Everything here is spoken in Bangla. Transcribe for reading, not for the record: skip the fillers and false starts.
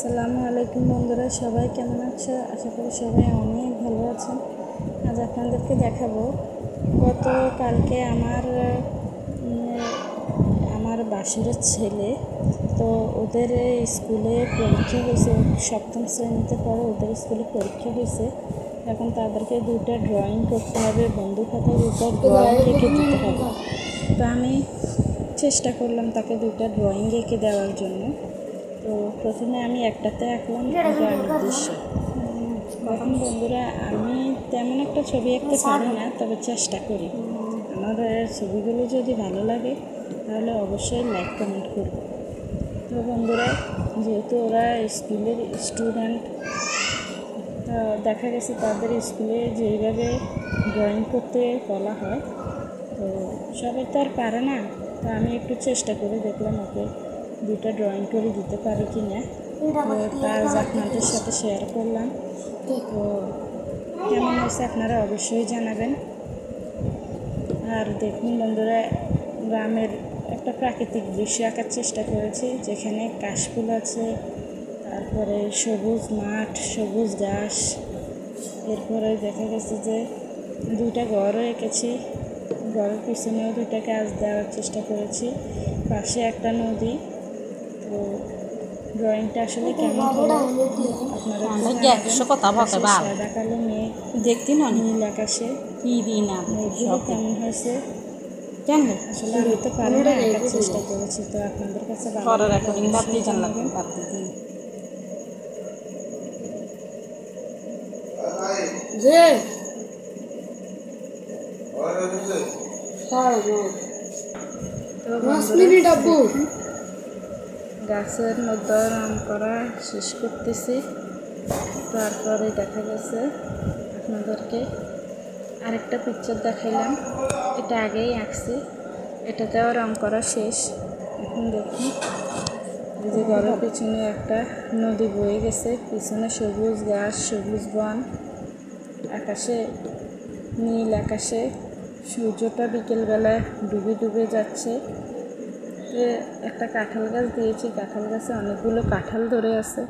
আসসালামু আলাইকুম বন্ধুরা, সবাই কেমন আছে? আশা করি সবাই অনেক ভালো আছেন। আজ আপনাদেরকে দেখাবো কালকে আমার বাসুরের ছেলে, তো ওদের স্কুলে পরীক্ষা হয়েছে। সপ্তম শ্রেণীতে পড়ে, ওদের স্কুলে পরীক্ষা হয়েছে। এখন তাদেরকে দুটো ড্রয়িং করতে হবে, বন্ধু খাতায় দুটো ড্রয়িং এঁকে দিতে হবে। তো আমি চেষ্টা করলাম তাকে দুটো ড্রয়িং এঁকে দেওয়ার জন্য। তো প্রথমে আমি একটাতে আঁকলাম গ্রামের দৃশ্য। এখন বন্ধুরা, আমি তেমন একটা ছবি আঁকতে পারি না, তবে চেষ্টা করি। আমার ছবিগুলো যদি ভালো লাগে তাহলে অবশ্যই লাইক কমেন্ট করব। তো বন্ধুরা, যেহেতু ওরা স্কুলের স্টুডেন্ট, দেখা গেছে তাদের স্কুলে যেইভাবে ড্রয়িং করতে বলা হয়, তো সবাই তো আর পারে না। তো আমি একটু চেষ্টা করে দেখলাম ওকে দুটো ড্রয়িং করে দিতে পারি কি না। তো তার আপনাদের সাথে শেয়ার করলাম। তো কেমন হয়েছে আপনারা অবশ্যই জানাবেন। আর দেখুন বন্ধুরা, গ্রামের একটা প্রাকৃতিক দৃশ্য আঁকার চেষ্টা করেছি, যেখানে কাশফুল আছে, তারপরে সবুজ মাঠ, সবুজ ঘাস। এরপরে দেখা গেছে যে দুইটা ঘরও এঁকেছি, ঘরের পিছনেও দুইটা গাছ দেওয়ার চেষ্টা করেছি, পাশে একটা নদী। তো ড্রয়িংটা আসলে কেমন হলো আপনারা সাদা কালো মেঘ দেখতে না, নীল আকাশে মেঘগুলো কেমন হয়েছে আসলে আমি তো পারি না, আঁকার চেষ্টা করেছি। তো আপনাদের কাছে জানাবেন। গাছের মধ্যে রং করা শেষ করতেছি। তারপরে দেখা গেছে আপনাদেরকে আরেকটা পিকচার দেখাইলাম, এটা আগেই আঁকছি, এটাতেও রং করা শেষ। এখন দেখুন, এই যে ঘরের পিছনে একটা নদী বয়ে গেছে, পিছনে সবুজ ঘাস, সবুজ বন, আকাশে নীল আকাশে সূর্যটা বিকেলবেলায় ডুবে ডুবে যাচ্ছে। একটা কাঁঠাল গাছ দিয়েছি, কাঁঠাল গাছে অনেকগুলো কাঁঠাল ধরে আছে।